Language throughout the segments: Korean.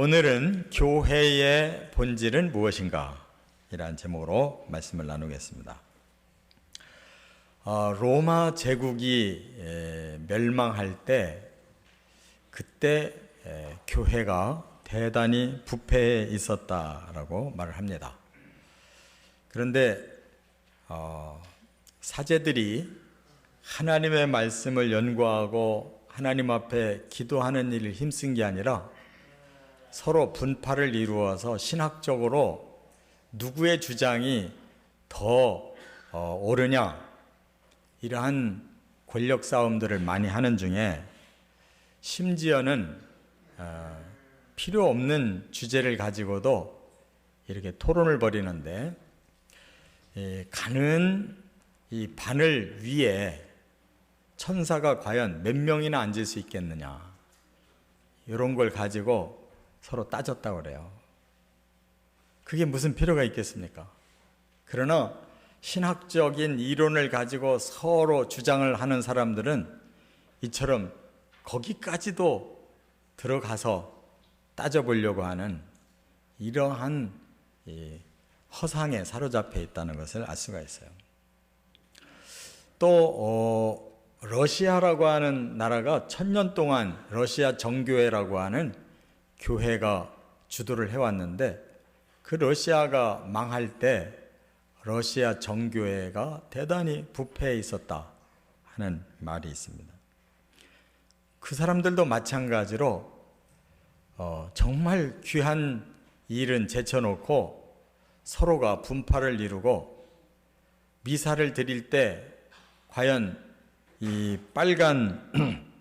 오늘은 교회의 본질은 무엇인가? 이라는 제목으로 말씀을 나누겠습니다. 로마 제국이 멸망할 때 그때 교회가 대단히 부패해 있었다라고 말을 합니다. 그런데 사제들이 하나님의 말씀을 연구하고 하나님 앞에 기도하는 일을 힘쓴 게 아니라 서로 분파를 이루어서 신학적으로 누구의 주장이 더 옳으냐, 이러한 권력 싸움들을 많이 하는 중에 심지어는 필요 없는 주제를 가지고도 이렇게 토론을 벌이는데, 가는 이 바늘 위에 천사가 과연 몇 명이나 앉을 수 있겠느냐, 이런 걸 가지고 서로 따졌다고 그래요. 그게 무슨 필요가 있겠습니까? 그러나 신학적인 이론을 가지고 서로 주장을 하는 사람들은 이처럼 거기까지도 들어가서 따져보려고 하는 이러한 허상에 사로잡혀 있다는 것을 알 수가 있어요. 또 러시아라고 하는 나라가 1000년 동안 러시아 정교회라고 하는 교회가 주도를 해왔는데, 그 러시아가 망할 때 러시아 정교회가 대단히 부패해 있었다 하는 말이 있습니다. 그 사람들도 마찬가지로 정말 귀한 일은 제쳐놓고 서로가 분파를 이루고, 미사를 드릴 때 과연 이 빨간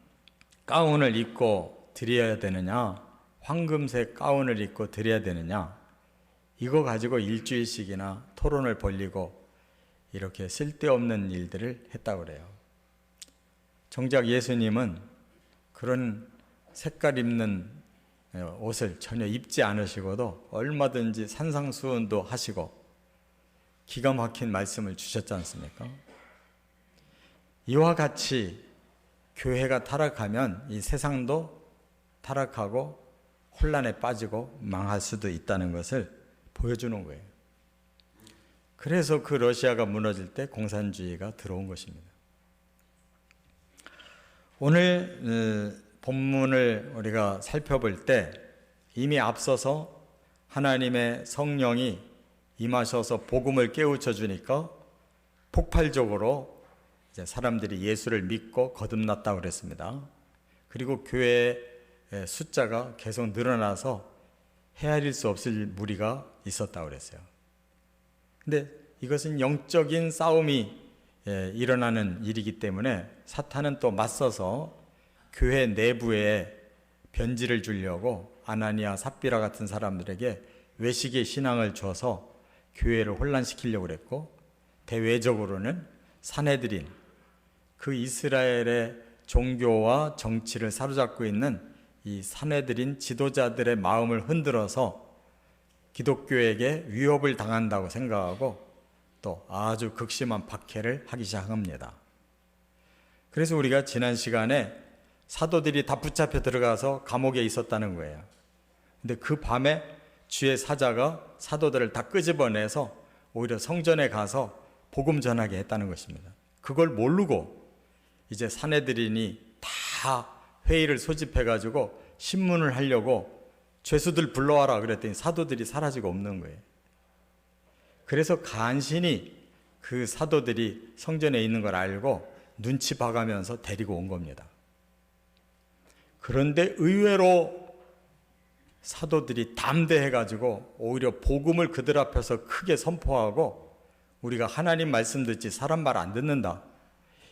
가운을 입고 드려야 되느냐, 황금색 가운을 입고 드려야 되느냐, 이거 가지고 일주일씩이나 토론을 벌이고 이렇게 쓸데없는 일들을 했다고 그래요. 정작 예수님은 그런 색깔 입는 옷을 전혀 입지 않으시고도 얼마든지 산상수훈도 하시고 기가 막힌 말씀을 주셨지 않습니까? 이와 같이 교회가 타락하면 이 세상도 타락하고 혼란에 빠지고 망할 수도 있다는 것을 보여주는 거예요. 그래서 그 러시아가 무너질 때 공산주의가 들어온 것입니다. 오늘 본문을 우리가 살펴볼 때 이미 앞서서 하나님의 성령이 임하셔서 복음을 깨우쳐 주니까 폭발적으로 이제 사람들이 예수를 믿고 거듭났다고 그랬습니다. 그리고 교회의 숫자가 계속 늘어나서 헤아릴 수 없을 무리가 있었다고 그랬어요. 근데 이것은 영적인 싸움이 일어나는 일이기 때문에 사탄은 또 맞서서 교회 내부에 변질을 주려고 아나니아, 삽비라 같은 사람들에게 외식의 신앙을 줘서 교회를 혼란시키려고 그랬고, 대외적으로는 산헤드린, 그 이스라엘의 종교와 정치를 사로잡고 있는 이 산헤드린 지도자들의 마음을 흔들어서 기독교에게 위협을 당한다고 생각하고 또 아주 극심한 박해를 하기 시작합니다. 그래서 우리가 지난 시간에 사도들이 다 붙잡혀 들어가서 감옥에 있었다는 거예요. 근데 그 밤에 주의 사자가 사도들을 다 끄집어내서 오히려 성전에 가서 복음 전하게 했다는 것입니다. 그걸 모르고 이제 산헤드린이 다 회의를 소집해가지고 신문을 하려고 죄수들 불러와라 그랬더니 사도들이 사라지고 없는 거예요. 그래서 간신히 그 사도들이 성전에 있는 걸 알고 눈치 봐가면서 데리고 온 겁니다. 그런데 의외로 사도들이 담대해가지고 오히려 복음을 그들 앞에서 크게 선포하고, 우리가 하나님 말씀 듣지 사람 말 안 듣는다,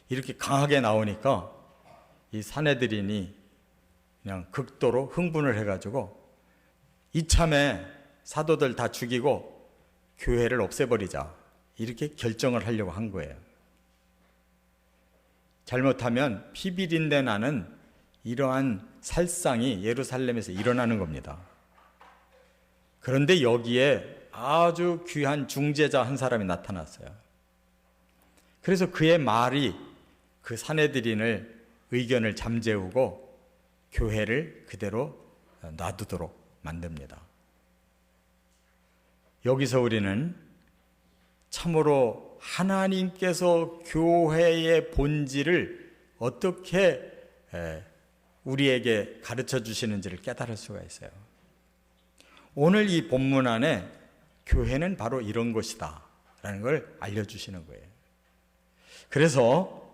이렇게 강하게 나오니까 이 산헤드린이 그냥 극도로 흥분을 해가지고 이참에 사도들 다 죽이고 교회를 없애버리자, 이렇게 결정을 하려고 한 거예요. 잘못하면 피비린내 나는 이러한 살상이 예루살렘에서 일어나는 겁니다. 그런데 여기에 아주 귀한 중재자 한 사람이 나타났어요. 그래서 그의 말이 그 산헤드린을 의견을 잠재우고 교회를 그대로 놔두도록 만듭니다. 여기서 우리는 참으로 하나님께서 교회의 본질을 어떻게 우리에게 가르쳐 주시는지를 깨달을 수가 있어요. 오늘 이 본문 안에 교회는 바로 이런 것이다 라는 걸 알려주시는 거예요. 그래서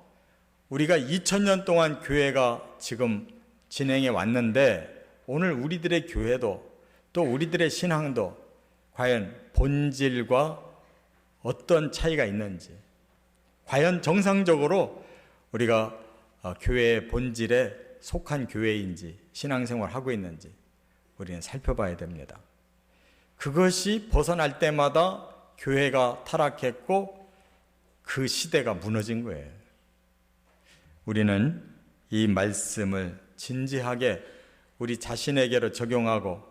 우리가 2000년 동안 교회가 지금 진행해 왔는데 오늘 우리들의 교회도 또 우리들의 신앙도 과연 본질과 어떤 차이가 있는지, 과연 정상적으로 우리가 교회의 본질에 속한 교회인지 신앙생활을 하고 있는지 우리는 살펴봐야 됩니다. 그것이 벗어날 때마다 교회가 타락했고 그 시대가 무너진 거예요. 우리는 이 말씀을 진지하게 우리 자신에게로 적용하고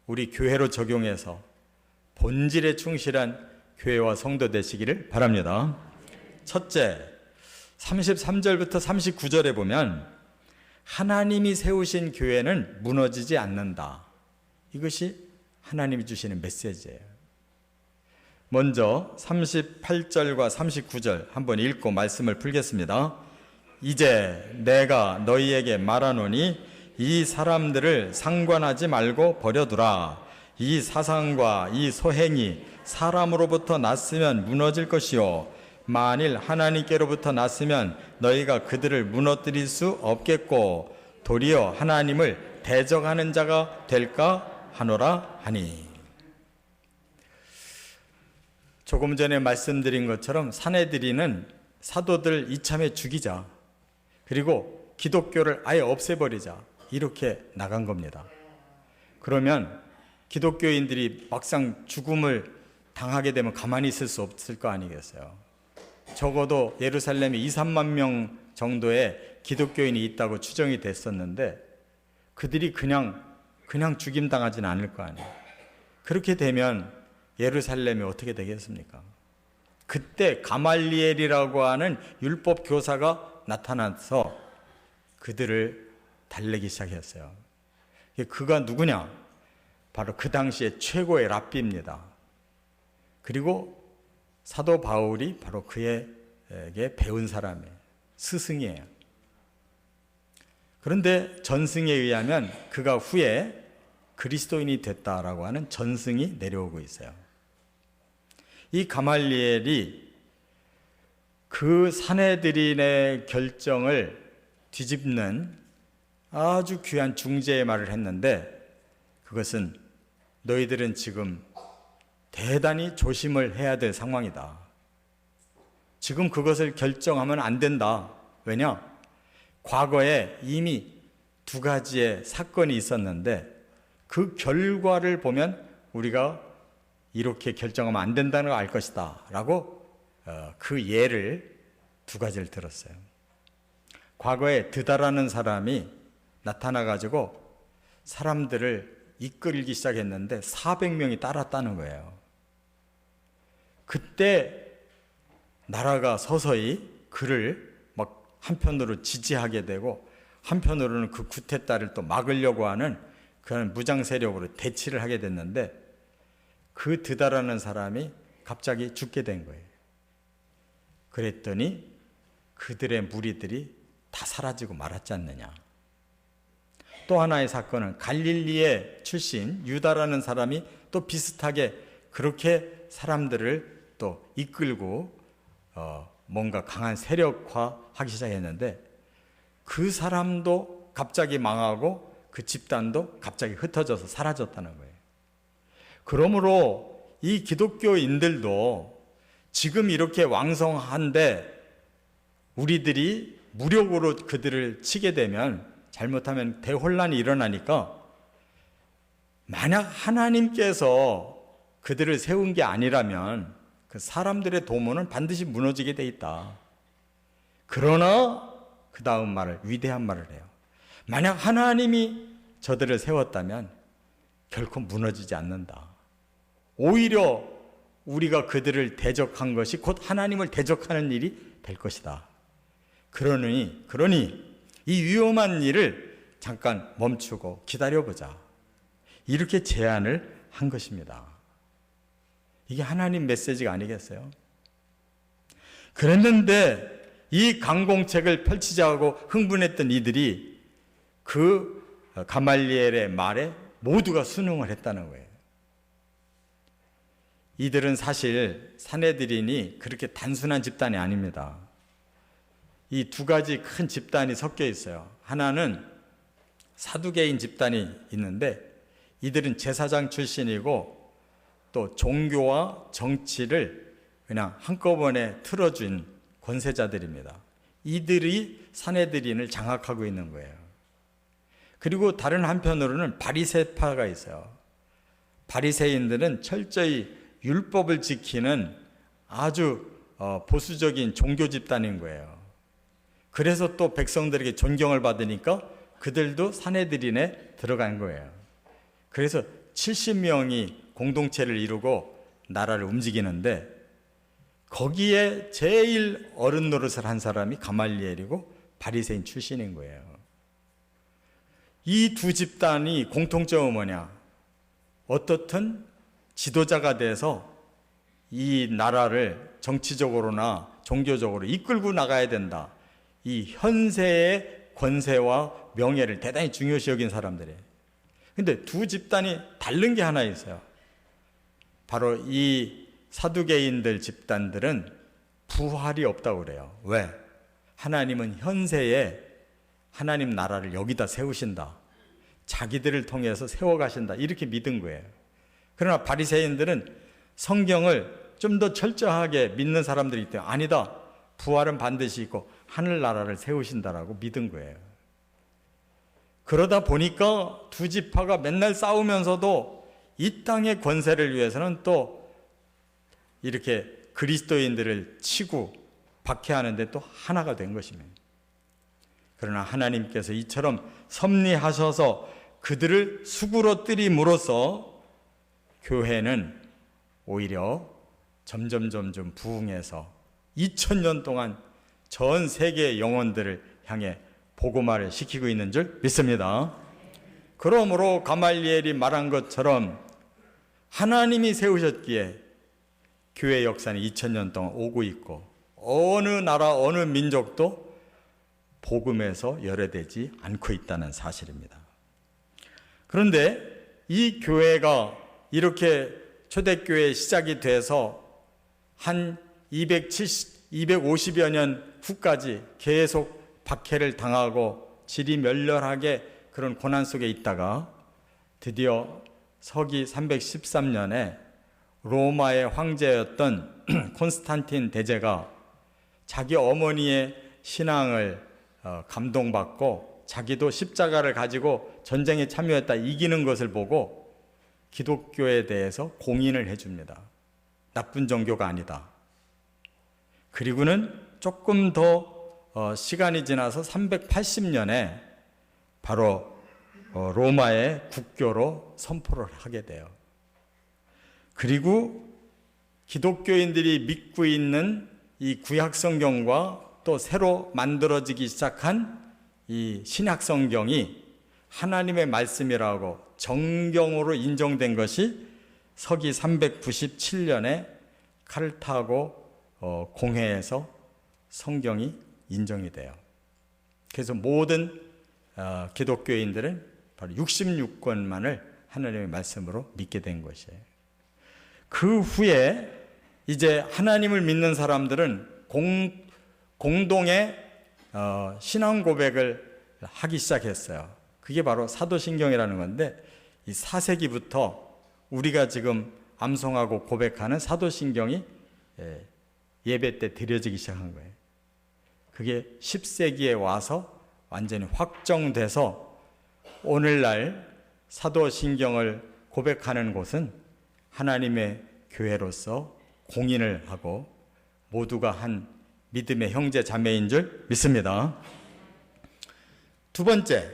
우리 교회로 적용해서 본질에 충실한 교회와 성도 되시기를 바랍니다. 첫째, 33절부터 39절에 보면 하나님이 세우신 교회는 무너지지 않는다. 이것이 하나님이 주시는 메시지예요. 먼저 38절과 39절 한번 읽고 말씀을 풀겠습니다. 이제 내가 너희에게 말하노니 이 사람들을 상관하지 말고 버려두라. 이 사상과 이 소행이 사람으로부터 났으면 무너질 것이요 만일 하나님께로부터 났으면 너희가 그들을 무너뜨릴 수 없겠고 도리어 하나님을 대적하는 자가 될까 하노라 하니. 조금 전에 말씀드린 것처럼 사내들이는 사도들 이참에 죽이자, 그리고 기독교를 아예 없애버리자, 이렇게 나간 겁니다. 그러면 기독교인들이 막상 죽음을 당하게 되면 가만히 있을 수 없을 거 아니겠어요. 적어도 예루살렘에 2, 3만 명 정도의 기독교인이 있다고 추정이 됐었는데 그들이 그냥 죽임 당하지는 않을 거 아니에요. 그렇게 되면 예루살렘이 어떻게 되겠습니까? 그때 가말리엘이라고 하는 율법 교사가 나타나서 그들을 달래기 시작했어요. 그가 누구냐? 바로 그 당시에 최고의 랍비입니다. 그리고 사도 바울이 바로 그에게 배운 사람이에요. 스승이에요. 그런데 전승에 의하면 그가 후에 그리스도인이 됐다라고 하는 전승이 내려오고 있어요. 이 가말리엘이 그 사내들인의 결정을 뒤집는 아주 귀한 중재의 말을 했는데, 그것은 너희들은 지금 대단히 조심을 해야 될 상황이다. 지금 그것을 결정하면 안 된다. 왜냐? 과거에 이미 2가지의 사건이 있었는데 그 결과를 보면 우리가 이렇게 결정하면 안 된다는 걸 알 것이다 라고 그 예를 2가지를 들었어요. 과거에 드다라는 사람이 나타나가지고 사람들을 이끌기 시작했는데 400명이 따랐다는 거예요. 그때 나라가 서서히 그를 막 한편으로 지지하게 되고 한편으로는 그 구테타를 또 막으려고 하는 그런 무장 세력으로 대치를 하게 됐는데 그 드다라는 사람이 갑자기 죽게 된 거예요. 그랬더니 그들의 무리들이 다 사라지고 말았지 않느냐. 또 하나의 사건은 갈릴리의 출신 유다라는 사람이 또 비슷하게 그렇게 사람들을 또 이끌고 뭔가 강한 세력화하기 시작했는데 그 사람도 갑자기 망하고 그 집단도 갑자기 흩어져서 사라졌다는 거예요. 그러므로 이 기독교인들도 지금 이렇게 왕성한데 우리들이 무력으로 그들을 치게 되면 잘못하면 대혼란이 일어나니까 만약 하나님께서 그들을 세운 게 아니라면 그 사람들의 도모는 반드시 무너지게 돼 있다. 그러나 그 다음 말을 위대한 말을 해요. 만약 하나님이 저들을 세웠다면 결코 무너지지 않는다. 오히려 우리가 그들을 대적한 것이 곧 하나님을 대적하는 일이 될 것이다. 그러니 이 위험한 일을 잠깐 멈추고 기다려보자. 이렇게 제안을 한 것입니다. 이게 하나님 메시지가 아니겠어요? 그랬는데 이 강공책을 펼치자고 흥분했던 이들이 그 가말리엘의 말에 모두가 순응을 했다는 거예요. 이들은 사실 사내들인이 그렇게 단순한 집단이 아닙니다. 이 두 가지 큰 집단이 섞여 있어요. 하나는 사두개인 집단이 있는데 이들은 제사장 출신이고 또 종교와 정치를 그냥 한꺼번에 틀어준 권세자들입니다. 이들이 사내들인을 장악하고 있는 거예요. 그리고 다른 한편으로는 바리새파가 있어요. 바리새인들은 철저히 율법을 지키는 아주 보수적인 종교 집단인 거예요. 그래서 또 백성들에게 존경을 받으니까 그들도 사내들인에 들어간 거예요. 그래서 70명이 공동체를 이루고 나라를 움직이는데 거기에 제일 어른 노릇을 한 사람이 가말리엘이고 바리새인 출신인 거예요. 이 두 집단이 공통점은 뭐냐? 어떻든 지도자가 돼서 이 나라를 정치적으로나 종교적으로 이끌고 나가야 된다. 이 현세의 권세와 명예를 대단히 중요시 여긴 사람들이에요. 근데 두 집단이 다른 게 하나 있어요. 바로 이 사두개인들 집단들은 부활이 없다고 그래요. 왜? 하나님은 현세에 하나님 나라를 여기다 세우신다. 자기들을 통해서 세워가신다. 이렇게 믿은 거예요. 그러나 바리새인들은 성경을 좀 더 철저하게 믿는 사람들이 있대요. 아니다. 부활은 반드시 있고 하늘나라를 세우신다라고 믿은 거예요. 그러다 보니까 두 지파가 맨날 싸우면서도 이 땅의 권세를 위해서는 또 이렇게 그리스도인들을 치고 박해하는데 또 하나가 된 것입니다. 그러나 하나님께서 이처럼 섭리하셔서 그들을 수그러뜨림으로써 교회는 오히려 점점 부흥해서 2000년 동안 전 세계의 영혼들을 향해 복음화를 시키고 있는 줄 믿습니다. 그러므로 가말리엘이 말한 것처럼 하나님이 세우셨기에 교회 역사는 2000년 동안 오고 있고 어느 나라 어느 민족도 복음에서 열애되지 않고 있다는 사실입니다. 그런데 이 교회가 이렇게 초대교회 시작이 돼서 한 250여 년 후까지 계속 박해를 당하고 질이 멸렬하게 그런 고난 속에 있다가 드디어 서기 313년에 로마의 황제였던 콘스탄틴 대제가 자기 어머니의 신앙을 감동받고 자기도 십자가를 가지고 전쟁에 참여했다 이기는 것을 보고 기독교에 대해서 공인을 해줍니다. 나쁜 종교가 아니다. 그리고는 조금 더 시간이 지나서 380년에 바로 로마의 국교로 선포를 하게 돼요. 그리고 기독교인들이 믿고 있는 이 구약 성경과 또 새로 만들어지기 시작한 이 신약 성경이 하나님의 말씀이라고 정경으로 인정된 것이 서기 397년에 카르타고 공회에서 성경이 인정이 돼요. 그래서 모든 기독교인들은 바로 66권만을 하나님의 말씀으로 믿게 된 것이에요. 그 후에 이제 하나님을 믿는 사람들은 공동의 신앙 고백을 하기 시작했어요. 그게 바로 사도신경이라는 건데 이 4세기부터 우리가 지금 암송하고 고백하는 사도신경이 예배 때 드려지기 시작한 거예요. 그게 10세기에 와서 완전히 확정돼서 오늘날 사도신경을 고백하는 곳은 하나님의 교회로서 공인을 하고 모두가 한 믿음의 형제 자매인 줄 믿습니다. 두 번째,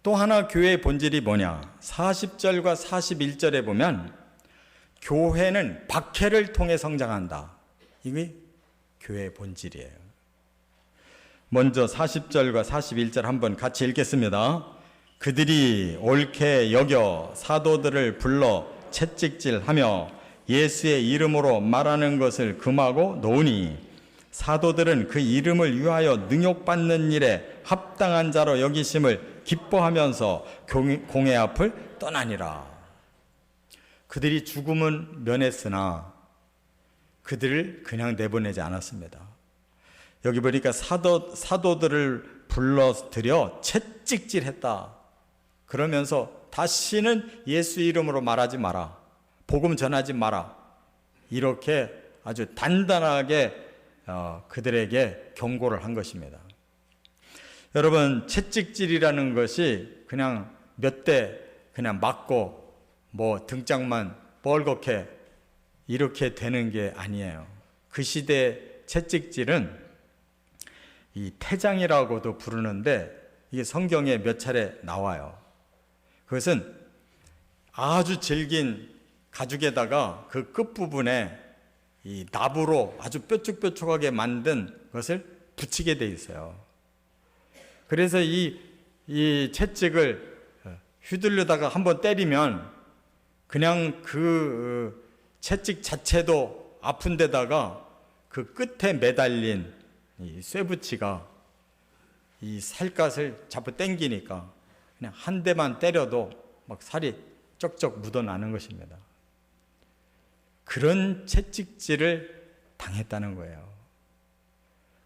또 하나 교회의 본질이 뭐냐? 40절과 41절에 보면 교회는 박해를 통해 성장한다. 이게 교회의 본질이에요. 먼저 40절과 41절 한번 같이 읽겠습니다. 그들이 옳게 여겨 사도들을 불러 채찍질하며 예수의 이름으로 말하는 것을 금하고 놓으니 사도들은 그 이름을 위하여 능욕받는 일에 합당한 자로 여기심을 기뻐하면서 공회 앞을 떠나니라. 그들이 죽음은 면했으나 그들을 그냥 내보내지 않았습니다. 여기 보니까 사도들을 불러들여 채찍질했다. 그러면서 다시는 예수 이름으로 말하지 마라. 복음 전하지 마라. 이렇게 아주 단단하게 그들에게 경고를 한 것입니다. 여러분, 채찍질이라는 것이 그냥 몇 대 그냥 맞고 뭐 등짝만 뻘겋게 이렇게 되는 게 아니에요. 그 시대 채찍질은 이 태장이라고도 부르는데 이게 성경에 몇 차례 나와요. 그것은 아주 질긴 가죽에다가 그 끝부분에 이 나부로 아주 뾰족뾰족하게 만든 것을 붙이게 돼 있어요. 그래서 이 채찍을 휘둘르다가 한번 때리면 그냥 그 채찍 자체도 아픈 데다가 그 끝에 매달린 이 쇠붙이가 이 살갗을 자꾸 당기니까 그냥 한 대만 때려도 막 살이 쩍쩍 묻어나는 것입니다. 그런 채찍질을 당했다는 거예요.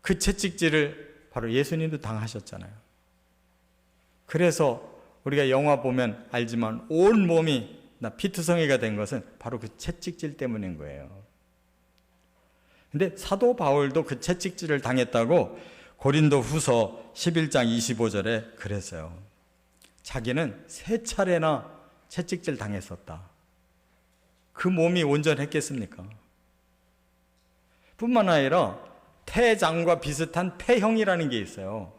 그 채찍질을 바로 예수님도 당하셨잖아요. 그래서 우리가 영화 보면 알지만 온 몸이 피투성이가 된 것은 바로 그 채찍질 때문인 거예요. 근데 사도 바울도 그 채찍질을 당했다고 고린도 후서 11장 25절에 그랬어요. 자기는 3차례나 채찍질 당했었다. 그 몸이 온전했겠습니까? 뿐만 아니라 태장과 비슷한 태형이라는 게 있어요.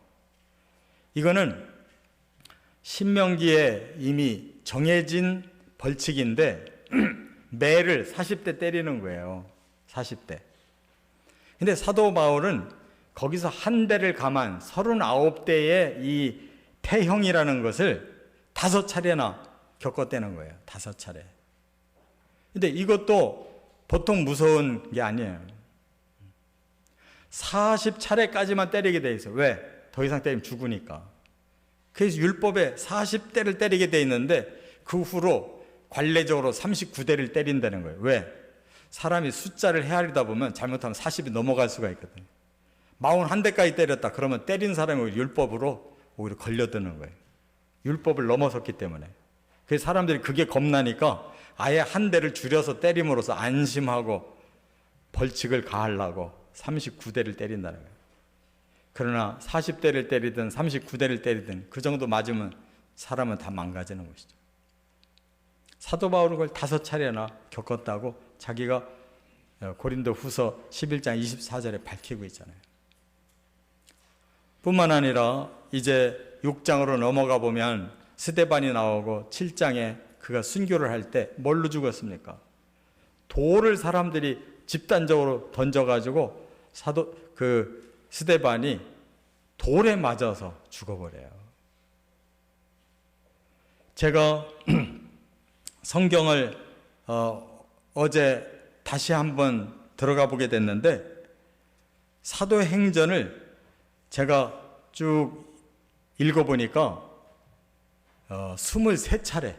이거는 신명기에 이미 정해진 벌칙인데 매를 40대 때리는 거예요. 40대. 근데 사도 바울은 거기서 한 대를 감안 39대의 이 태형이라는 것을 5차례나 겪었다는 거예요. 5차례. 근데 이것도 보통 무서운 게 아니에요. 40차례까지만 때리게 돼 있어요. 왜? 더 이상 때리면 죽으니까. 그래서 율법에 40대를 때리게 돼 있는데 그 후로 관례적으로 39대를 때린다는 거예요. 왜? 사람이 숫자를 헤아리다 보면 잘못하면 40이 넘어갈 수가 있거든요. 41대까지 때렸다. 그러면 때린 사람이 율법으로 오히려 걸려드는 거예요. 율법을 넘어섰기 때문에. 그래서 사람들이 그게 겁나니까 아예 한 대를 줄여서 때림으로써 안심하고 벌칙을 가하려고 39대를 때린다는 거예요. 그러나 40대를 때리든 39대를 때리든 그 정도 맞으면 사람은 다 망가지는 것이죠. 사도 바울은 그걸 5차례나 겪었다고 자기가 고린도 후서 11장 24절에 밝히고 있잖아요. 뿐만 아니라 이제 6장으로 넘어가 보면 스데반이 나오고 7장에 그가 순교를 할 때 뭘로 죽었습니까? 돌을 사람들이 집단적으로 던져가지고 스데반이 돌에 맞아서 죽어버려요. 제가 성경을 어제 다시 한번 들어가 보게 됐는데 사도행전을 제가 쭉 읽어보니까 23차례의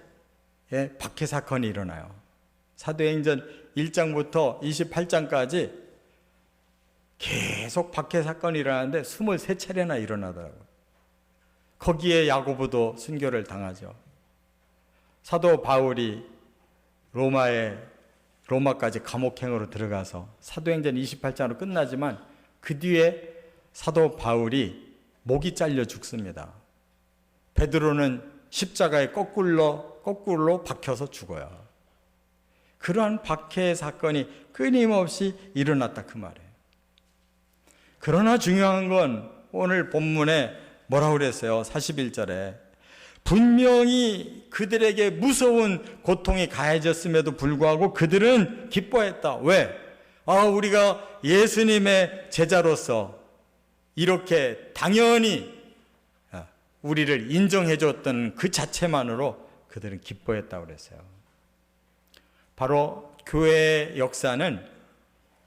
박해 사건이 일어나요. 사도행전 1장부터 28장까지 계속 박해 사건이 일어나는데 23차례나 일어나더라고요. 거기에 야고보도 순교를 당하죠. 사도 바울이 로마까지 감옥행으로 들어가서 사도행전 28장으로 끝나지만 그 뒤에 사도 바울이 목이 잘려 죽습니다. 베드로는 십자가에 거꾸로 박혀서 죽어요. 그러한 박해 사건이 끊임없이 일어났다 그 말이에요. 그러나 중요한 건 오늘 본문에 뭐라고 그랬어요? 41절에 분명히 그들에게 무서운 고통이 가해졌음에도 불구하고 그들은 기뻐했다. 왜? 우리가 예수님의 제자로서 이렇게 당연히 우리를 인정해 줬던 그 자체만으로 그들은 기뻐했다고 그랬어요. 바로 교회의 역사는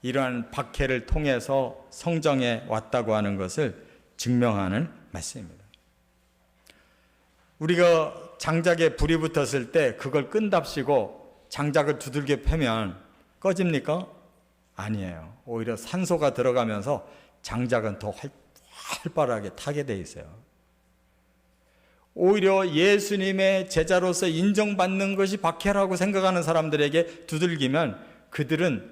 이러한 박해를 통해서 성정에 왔다고 하는 것을 증명하는 말씀입니다. 우리가 장작에 불이 붙었을 때 그걸 끈답시고 장작을 두들겨 패면 꺼집니까? 아니에요. 오히려 산소가 들어가면서 장작은 더 활발하게 타게 돼 있어요. 오히려 예수님의 제자로서 인정받는 것이 박해라고 생각하는 사람들에게 두들기면 그들은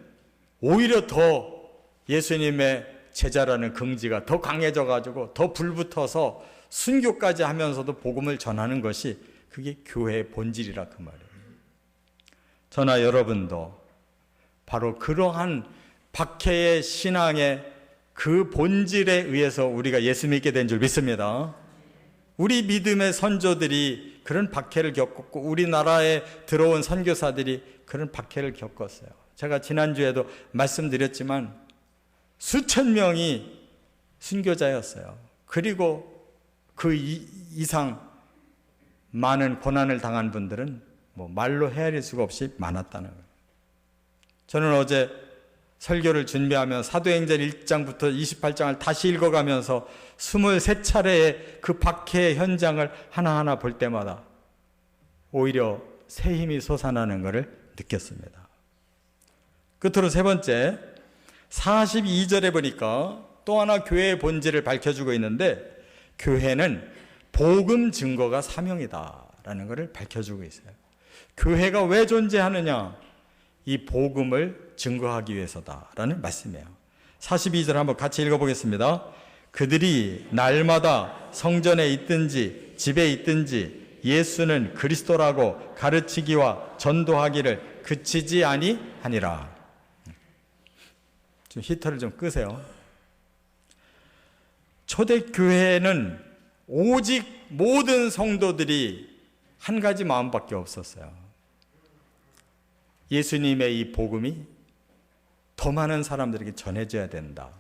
오히려 더 예수님의 제자라는 긍지가 더 강해져 가지고 더 불붙어서 순교까지 하면서도 복음을 전하는 것이 그게 교회의 본질이라 그 말이에요. 저나 여러분도 바로 그러한 박해의 신앙의 그 본질에 의해서 우리가 예수 믿게 된 줄 믿습니다. 우리 믿음의 선조들이 그런 박해를 겪었고 우리나라에 들어온 선교사들이 그런 박해를 겪었어요. 제가 지난주에도 말씀드렸지만 수천 명이 순교자였어요. 그리고 그 이상 많은 고난을 당한 분들은 말로 헤아릴 수가 없이 많았다는 거예요. 저는 어제 설교를 준비하며 사도행전 1장부터 28장을 다시 읽어가면서 23차례의 그 박해의 현장을 하나하나 볼 때마다 오히려 새 힘이 솟아나는 것을 느꼈습니다. 끝으로 세 번째, 42절에 보니까 또 하나 교회의 본질을 밝혀주고 있는데 교회는 복음 증거가 사명이다라는 것을 밝혀주고 있어요. 교회가 왜 존재하느냐? 이 복음을 증거하기 위해서다라는 말씀이에요. 42절 한번 같이 읽어보겠습니다. 그들이 날마다 성전에 있든지 집에 있든지 예수는 그리스도라고 가르치기와 전도하기를 그치지 아니하니라. 좀 히터를 좀 끄세요. 초대교회는 오직 모든 성도들이 한 가지 마음밖에 없었어요. 예수님의 이 복음이 더 많은 사람들에게 전해져야 된다.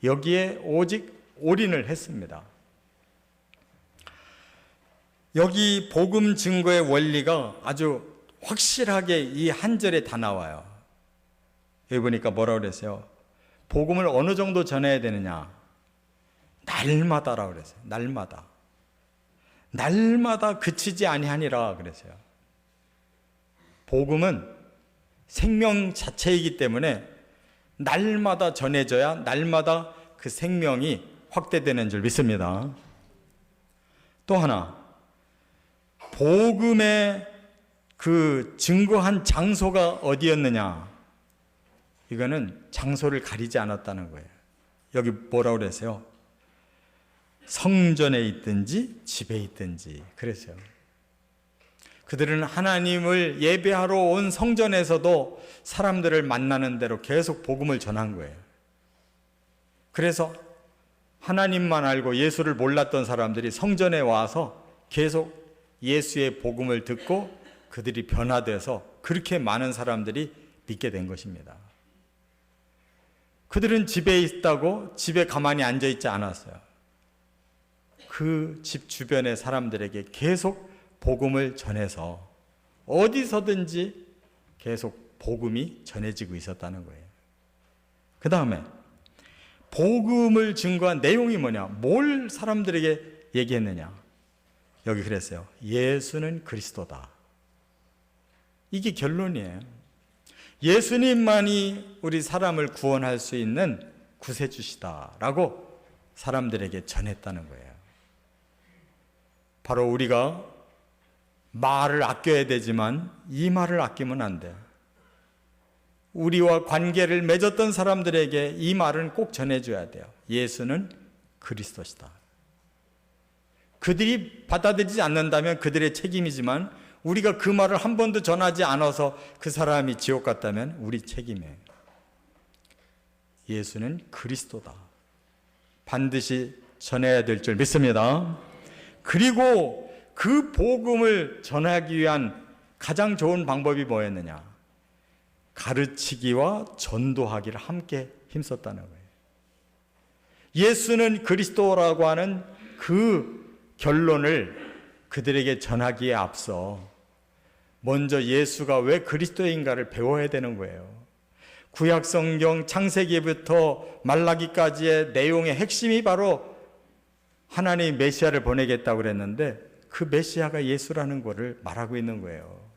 여기에 오직 올인을 했습니다. 여기 복음 증거의 원리가 아주 확실하게 이 한 절에 다 나와요. 여기 보니까 뭐라고 그랬어요? 복음을 어느 정도 전해야 되느냐? 날마다라고 그랬어요. 날마다. 날마다 그치지 아니하니라 그랬어요. 복음은 생명 자체이기 때문에 날마다 전해져야 날마다 그 생명이 확대되는 줄 믿습니다. 또 하나, 복음의 그 증거한 장소가 어디였느냐? 이거는 장소를 가리지 않았다는 거예요. 여기 뭐라고 그랬어요? 성전에 있든지 집에 있든지 그랬어요. 그들은 하나님을 예배하러 온 성전에서도 사람들을 만나는 대로 계속 복음을 전한 거예요. 그래서 하나님만 알고 예수를 몰랐던 사람들이 성전에 와서 계속 예수의 복음을 듣고 그들이 변화돼서 그렇게 많은 사람들이 믿게 된 것입니다. 그들은 집에 있다고 집에 가만히 앉아 있지 않았어요. 그 집 주변의 사람들에게 계속 복음을 전해서 어디서든지 계속 복음이 전해지고 있었다는 거예요. 그 다음에 복음을 증거한 내용이 뭐냐? 뭘 사람들에게 얘기했느냐? 여기 그랬어요. 예수는 그리스도다. 이게 결론이에요. 예수님만이 우리 사람을 구원할 수 있는 구세주시다라고 사람들에게 전했다는 거예요. 바로 우리가 말을 아껴야 되지만 이 말을 아끼면 안 돼요. 우리와 관계를 맺었던 사람들에게 이 말은 꼭 전해줘야 돼요. 예수는 그리스도시다. 그들이 받아들이지 않는다면 그들의 책임이지만 우리가 그 말을 한 번도 전하지 않아서 그 사람이 지옥 갔다면 우리 책임이에요. 예수는 그리스도다. 반드시 전해야 될 줄 믿습니다. 그리고 그 복음을 전하기 위한 가장 좋은 방법이 뭐였느냐? 가르치기와 전도하기를 함께 힘썼다는 거예요. 예수는 그리스도라고 하는 그 결론을 그들에게 전하기에 앞서 먼저 예수가 왜 그리스도인가를 배워야 되는 거예요. 구약 성경 창세기부터 말라기까지의 내용의 핵심이 바로 하나님이 메시아를 보내겠다고 그랬는데 그 메시아가 예수라는 것을 말하고 있는 거예요.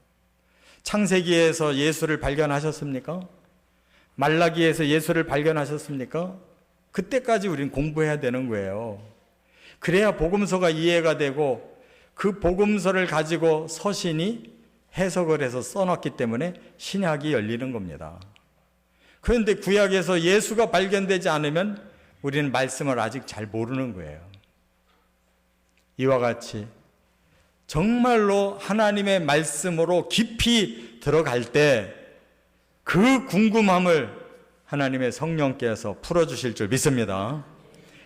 창세기에서 예수를 발견하셨습니까? 말라기에서 예수를 발견하셨습니까? 그때까지 우리는 공부해야 되는 거예요. 그래야 복음서가 이해가 되고 그 복음서를 가지고 서신이 해석을 해서 써놨기 때문에 신약이 열리는 겁니다. 그런데 구약에서 예수가 발견되지 않으면 우리는 말씀을 아직 잘 모르는 거예요. 이와 같이 정말로 하나님의 말씀으로 깊이 들어갈 때 그 궁금함을 하나님의 성령께서 풀어주실 줄 믿습니다.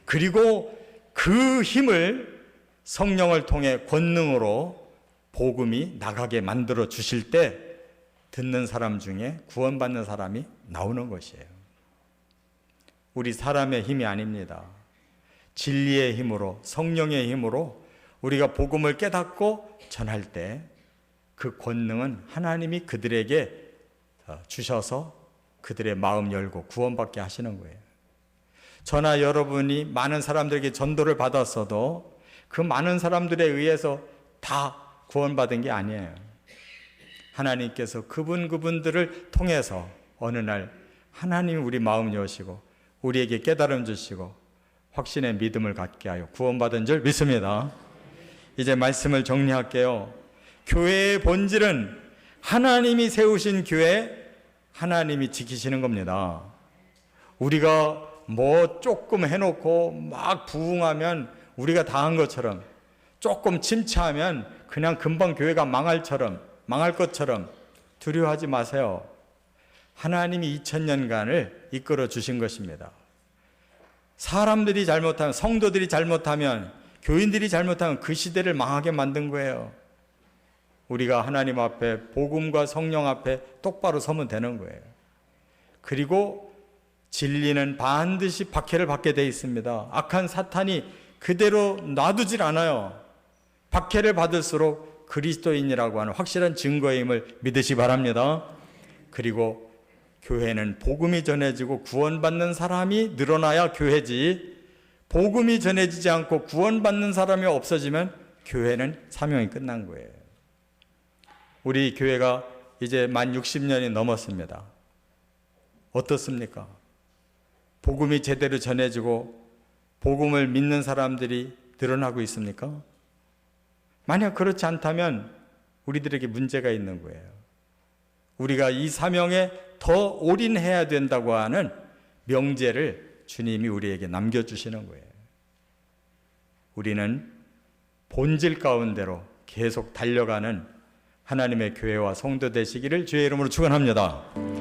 그리고 그 힘을 성령을 통해 권능으로 복음이 나가게 만들어 주실 때 듣는 사람 중에 구원받는 사람이 나오는 것이에요. 우리 사람의 힘이 아닙니다. 진리의 힘으로, 성령의 힘으로 우리가 복음을 깨닫고 전할 때 그 권능은 하나님이 그들에게 주셔서 그들의 마음 열고 구원받게 하시는 거예요. 저나 여러분이 많은 사람들에게 전도를 받았어도 그 많은 사람들에 의해서 다 구원받은 게 아니에요. 하나님께서 그분들을 통해서 어느 날 하나님이 우리 마음 여시고 우리에게 깨달음 주시고 확신의 믿음을 갖게 하여 구원받은 줄 믿습니다. 이제 말씀을 정리할게요. 교회의 본질은 하나님이 세우신 교회, 하나님이 지키시는 겁니다. 우리가 뭐 조금 해놓고 막 부흥하면 우리가 다 한 것처럼, 조금 침체하면 그냥 금방 교회가 망할 것처럼 두려워하지 마세요. 하나님이 2000년간을 이끌어 주신 것입니다. 사람들이 잘못하면, 성도들이 잘못하면, 교인들이 잘못하면 그 시대를 망하게 만든 거예요. 우리가 하나님 앞에, 복음과 성령 앞에 똑바로 서면 되는 거예요. 그리고 진리는 반드시 박해를 받게 되어 있습니다. 악한 사탄이 그대로 놔두질 않아요. 박해를 받을수록 그리스도인이라고 하는 확실한 증거임을 믿으시 바랍니다. 그리고 교회는 복음이 전해지고 구원받는 사람이 늘어나야 교회지, 복음이 전해지지 않고 구원받는 사람이 없어지면 교회는 사명이 끝난 거예요. 우리 교회가 이제 만 60년이 넘었습니다. 어떻습니까? 복음이 제대로 전해지고 복음을 믿는 사람들이 늘어나고 있습니까? 만약 그렇지 않다면 우리들에게 문제가 있는 거예요. 우리가 이 사명에 더 올인해야 된다고 하는 명제를 주님이 우리에게 남겨주시는 거예요. 우리는 본질 가운데로 계속 달려가는 하나님의 교회와 성도 되시기를 주의 이름으로 축원합니다.